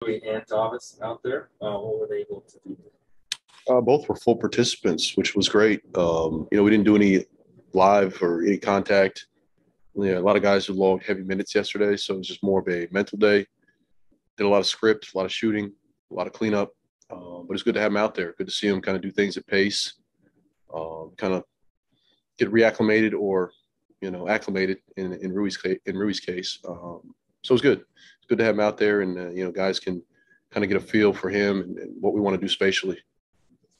And Davis out there. What were they able to do? Both were full participants, which was great. We didn't do any live or any contact. Yeah, a lot of guys who logged heavy minutes yesterday, so it was just more of a mental day. Did a lot of script, a lot of shooting, a lot of cleanup. But it's good to have them out there. Good to see them kind of do things at pace, kind of get reacclimated or acclimated in Rui's case. So it's good. It's good to have him out there, and guys can kind of get a feel for him and what we want to do spatially.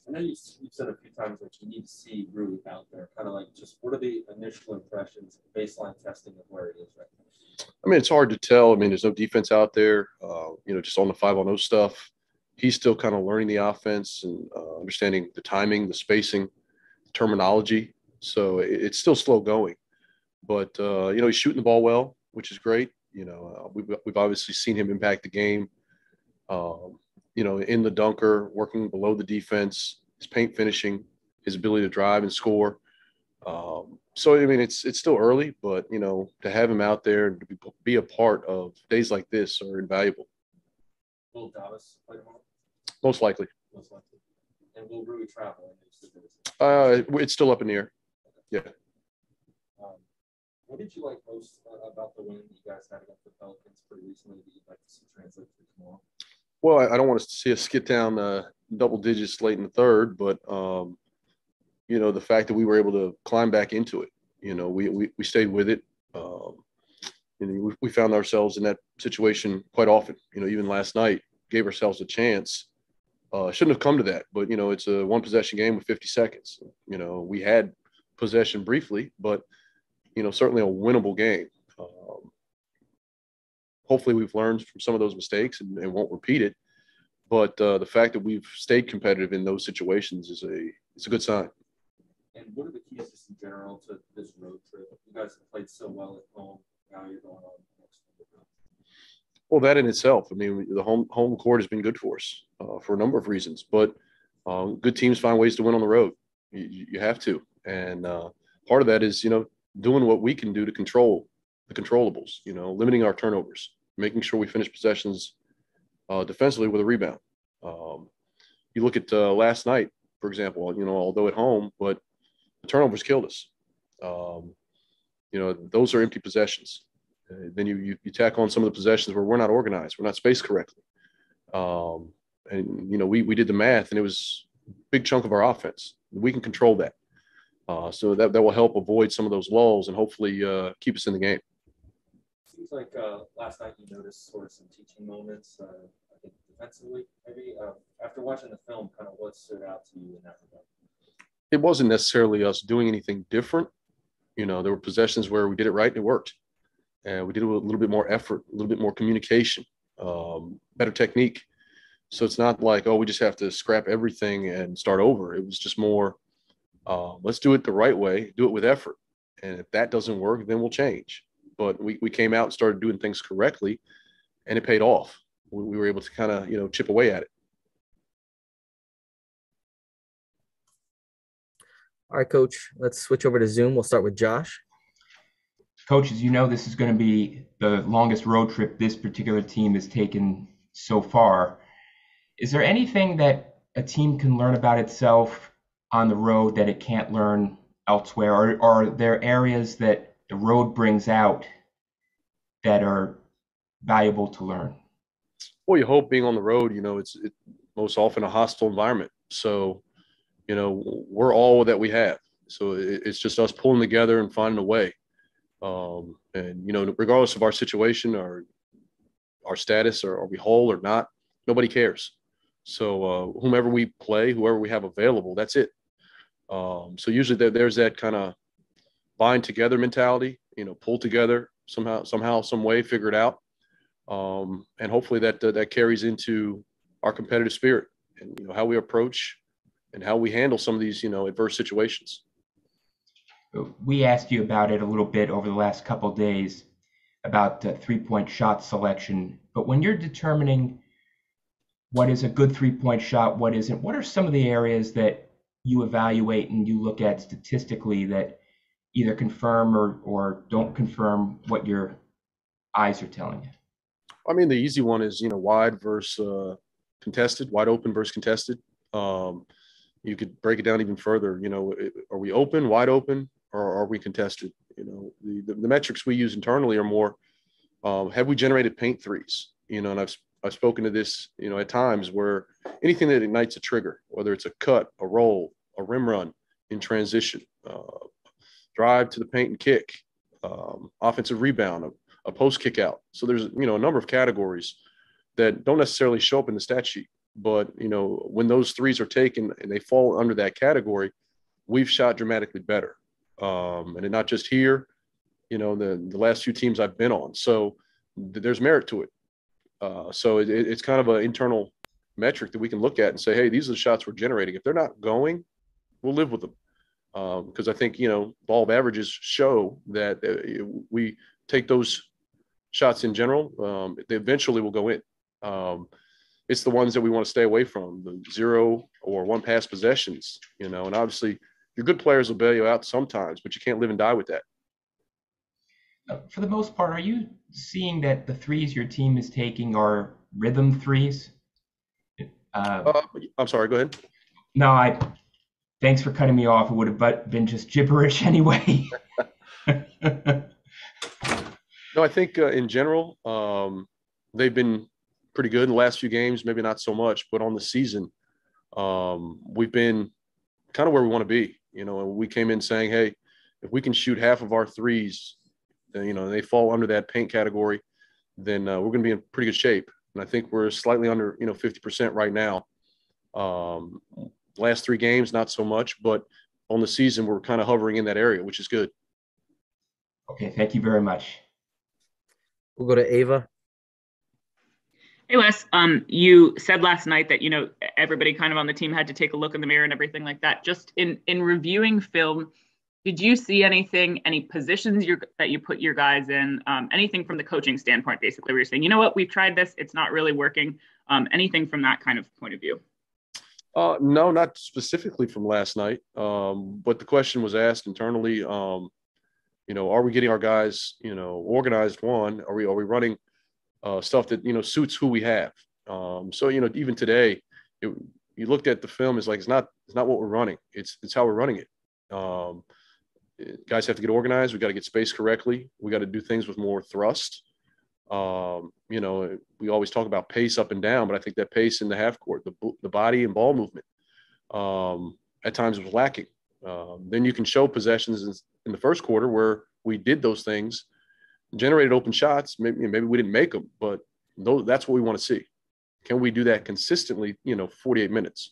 I know you've said a few times that you need to see Rui out there. Kind of like just what are the initial impressions, baseline testing of where it is right now? I mean, it's hard to tell. I mean, there's no defense out there. Just on the 5-on-0 stuff, he's still kind of learning the offense and understanding the timing, the spacing, the terminology. So it's still slow going. But he's shooting the ball well, which is great. We've obviously seen him impact the game. In the dunker, working below the defense, his paint finishing, his ability to drive and score. So I mean, it's still early, but to have him out there and to be a part of days like this are invaluable. Will Davis play tomorrow? Most likely. Most likely. And will Rui travel? It's still up in the air. Yeah. What did you like most about the win you guys had against the Pelicans pretty recently that you'd like to see translate to tomorrow? Well, I don't want to see us get down double digits late in the third, but the fact that we were able to climb back into it, we stayed with it. We found ourselves in that situation quite often. Even last night, gave ourselves a chance. Shouldn't have come to that, but it's a one possession game with 50 seconds. We had possession briefly, but certainly a winnable game. Hopefully we've learned from some of those mistakes and won't repeat it. But the fact that we've stayed competitive in those situations is a good sign. And what are the keys just in general to this road trip? You guys have played so well at home. Now you're going on next one. Well, that in itself, I mean, the home court has been good for us for a number of reasons. But good teams find ways to win on the road. You have to, and part of that is doing what we can do to control the controllables. Limiting our turnovers, making sure we finish possessions defensively with a rebound. You look at last night, for example. Although at home, but the turnovers killed us. Those are empty possessions. Then you tack on some of the possessions where we're not organized, we're not spaced correctly. We did the math, and it was a big chunk of our offense. We can control that. So that will help avoid some of those lulls and hopefully keep us in the game. Seems like last night you noticed sort of some teaching moments, I think defensively, maybe. After watching the film, kind of what stood out to you in that regard? It wasn't necessarily us doing anything different. There were possessions where we did it right and it worked. And we did it with a little bit more effort, a little bit more communication, better technique. So it's not like, we just have to scrap everything and start over. It was just more, let's do it the right way, do it with effort. And if that doesn't work, then we'll change. But we came out and started doing things correctly, and it paid off. We were able to kind of, chip away at it. All right, Coach, let's switch over to Zoom. We'll start with Josh. Coach, as you know, this is going to be the longest road trip this particular team has taken so far. Is there anything that a team can learn about itself on the road that it can't learn elsewhere? Or are there areas that the road brings out that are valuable to learn? Well, you hope being on the road, it's most often a hostile environment. So, we're all that we have. So it's just us pulling together and finding a way. Regardless of our situation or our status, or are we whole or not, nobody cares. So whomever we play, whoever we have available, that's it. So usually there's that kind of bind together mentality, pull together somehow, some way, figure it out. And hopefully that carries into our competitive spirit and, how we approach and how we handle some of these, adverse situations. We asked you about it a little bit over the last couple of days about three-point shot selection. But when you're determining what is a good three-point shot, what isn't, what are some of the areas that you evaluate and you look at statistically that either confirm or don't confirm what your eyes are telling you? I mean, the easy one is, wide versus contested, wide open versus contested. You could break it down even further. Are we open, wide open, or are we contested? The metrics we use internally are more, have we generated paint threes? And I've spoken to this, at times where anything that ignites a trigger, whether it's a cut, a roll, a rim run in transition, drive to the paint and kick, offensive rebound, a post kick out. So there's, a number of categories that don't necessarily show up in the stat sheet. But, when those threes are taken and they fall under that category, we've shot dramatically better. And not just here, the last few teams I've been on. So there's merit to it. So it's kind of an internal metric that we can look at and say, hey, these are the shots we're generating. If they're not going, we'll live with them. Because I think, law of averages show that we take those shots in general, they eventually will go in. It's the ones that we want to stay away from, the 0 or 1 pass possessions, and obviously your good players will bail you out sometimes, but you can't live and die with that. For the most part, are you seeing that the threes your team is taking are rhythm threes? I'm sorry, go ahead. No, thanks for cutting me off. It would have been just gibberish anyway. No, I think in general, they've been pretty good in the last few games, maybe not so much, but on the season, we've been kind of where we want to be. We came in saying, hey, if we can shoot half of our threes, they fall under that paint category, then we're going to be in pretty good shape. And I think we're slightly under, 50% right now. Last 3 games, not so much, but on the season, we're kind of hovering in that area, which is good. Okay, thank you very much. We'll go to Ava. Hey, Wes, you said last night that, everybody kind of on the team had to take a look in the mirror and everything like that. Just in reviewing film, did you see anything, any positions that you put your guys in, anything from the coaching standpoint, basically, where you're saying, you know what, we've tried this, it's not really working, anything from that kind of point of view? No, not specifically from last night. But the question was asked internally, are we getting our guys, organized? One, are we running stuff that, suits who we have? So, even today, you looked at the film, it's like, it's not what we're running. It's how we're running it. Guys have to get organized. We got to get spaced correctly. We got to do things with more thrust. We always talk about pace up and down, but I think that pace in the half court, the body and ball movement, at times was lacking. Then you can show possessions in the first quarter where we did those things, generated open shots. Maybe we didn't make them, but that's what we want to see. Can we do that consistently, 48 minutes?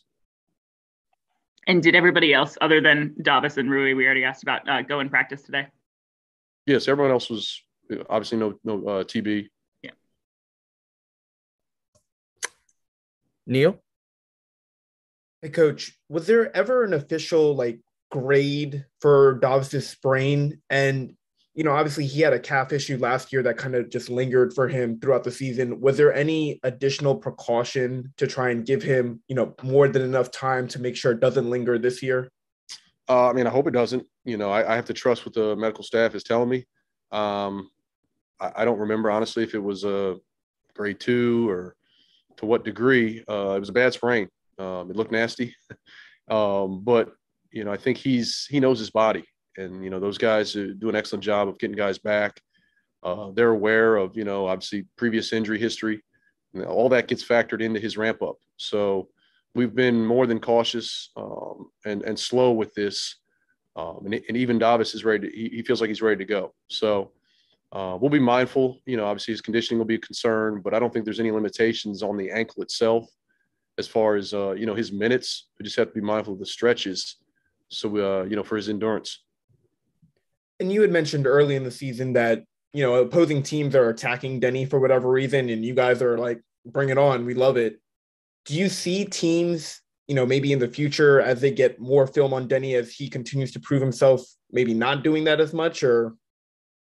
And did everybody else, other than Davis and Rui, we already asked about, go in practice today? Yes, everyone else was obviously no TB. Yeah. Neil? Hey, Coach, was there ever an official grade for Davis's sprain? And obviously he had a calf issue last year that kind of just lingered for him throughout the season. Was there any additional precaution to try and give him, more than enough time to make sure it doesn't linger this year? I hope it doesn't. I have to trust what the medical staff is telling me. I don't remember, honestly, if it was a grade 2 or to what degree. It was a bad sprain. It looked nasty. But, I think he knows his body. And, those guys do an excellent job of getting guys back. They're aware of, obviously previous injury history. All that gets factored into his ramp up. So we've been more than cautious and slow with this. And even Davis is ready. He feels like he's ready to go. So we'll be mindful. Obviously his conditioning will be a concern, but I don't think there's any limitations on the ankle itself as far as, his minutes. We just have to be mindful of the stretches. So, for his endurance. And you had mentioned early in the season that, opposing teams are attacking Denny for whatever reason, and you guys are like, bring it on. We love it. Do you see teams, maybe in the future as they get more film on Denny, as he continues to prove himself, maybe not doing that as much, or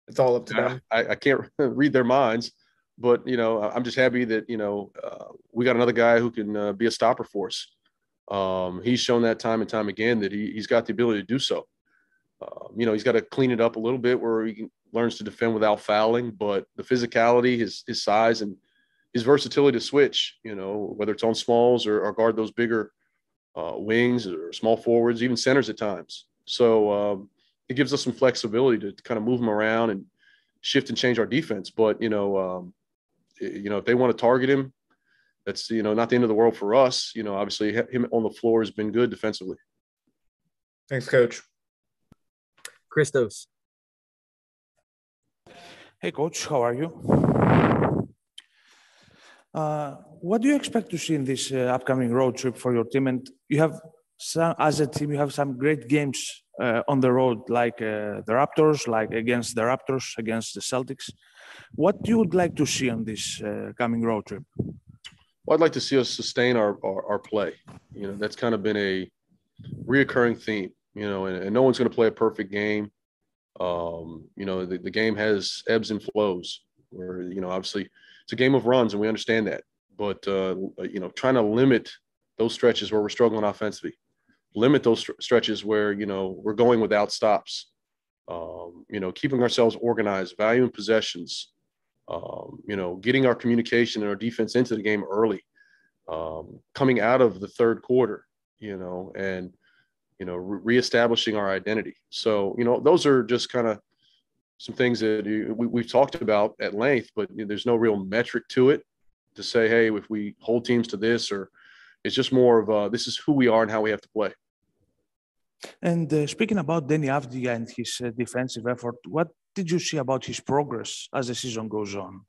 it's all up to them? I can't read their minds, but, I'm just happy that, we got another guy who can be a stopper for us. He's shown that time and time again that he's got the ability to do so. He's got to clean it up a little bit where he learns to defend without fouling, but the physicality, his size, and his versatility to switch, whether it's on smalls or guard those bigger wings or small forwards, even centers at times. So it gives us some flexibility to kind of move him around and shift and change our defense. But, if they want to target him, that's, not the end of the world for us. Obviously him on the floor has been good defensively. Thanks, Coach. Christos. Hey, Coach, how are you? What do you expect to see in this upcoming road trip for your team? And you have as a team, you have some great games on the road, like the Raptors, like against the Raptors, against the Celtics. What do you would like to see on this coming road trip? Well, I'd like to see us sustain our play. That's kind of been a reoccurring theme, and no one's going to play a perfect game. The game has ebbs and flows where, obviously it's a game of runs and we understand that, but, trying to limit those stretches where we're struggling offensively, limit those stretches where, we're going without stops, keeping ourselves organized, valuing possessions, getting our communication and our defense into the game early, coming out of the third quarter, and, reestablishing our identity. So, those are just kind of some things that we've talked about at length, but there's no real metric to it to say, hey, if we hold teams to this, or it's just more of this is who we are and how we have to play. And speaking about Denny Avdia and his defensive effort, what did you see about his progress as the season goes on?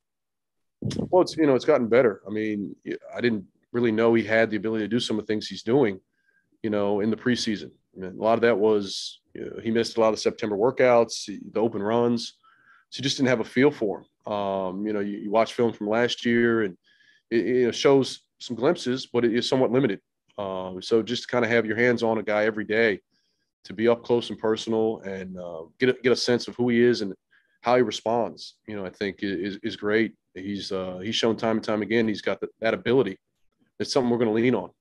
Well, it's gotten better. I mean, I didn't really know he had the ability to do some of the things he's doing, in the preseason. I mean, a lot of that was, he missed a lot of September workouts, the open runs. So you just didn't have a feel for him. You watch film from last year and it shows some glimpses, but it is somewhat limited. So just kind of have your hands on a guy every day to be up close and personal and get a sense of who he is and how he responds, I think is great. He's shown time and time again, he's got that ability. It's something we're going to lean on.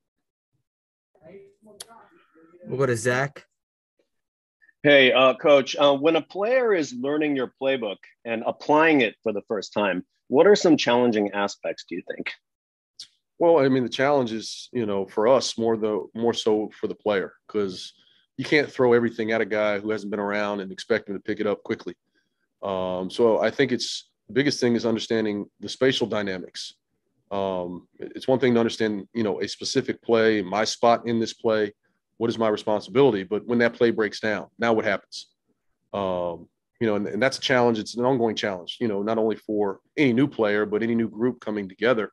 We'll go to Zach. Hey, Coach, when a player is learning your playbook and applying it for the first time, what are some challenging aspects, do you think? Well, I mean, the challenge is, for us more so for the player, because you can't throw everything at a guy who hasn't been around and expect him to pick it up quickly. So I think the biggest thing is understanding the spatial dynamics. It's one thing to understand, a specific play, my spot in this play, what is my responsibility? But when that play breaks down, now what happens? And that's a challenge. It's an ongoing challenge, not only for any new player, but any new group coming together.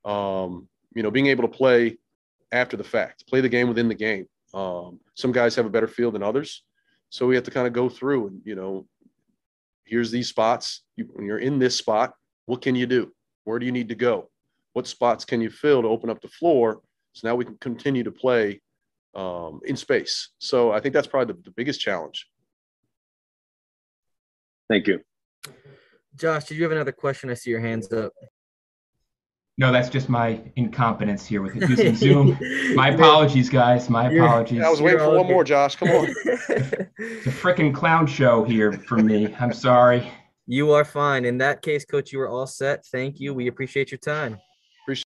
Being able to play after the fact, play the game within the game. Some guys have a better feel than others. So we have to kind of go through and, here's these spots. When you're in this spot, what can you do? Where do you need to go? What spots can you fill to open up the floor? So now we can continue to play in space. So I think that's probably the biggest challenge. Thank you. Josh, did you have another question? I see your hands up. No, that's just my incompetence here with using Zoom. My apologies, guys. My apologies. I was waiting for one more, Josh. Come on. It's a freaking clown show here for me. I'm sorry. You are fine. In that case, Coach, you are all set. Thank you. We appreciate your time.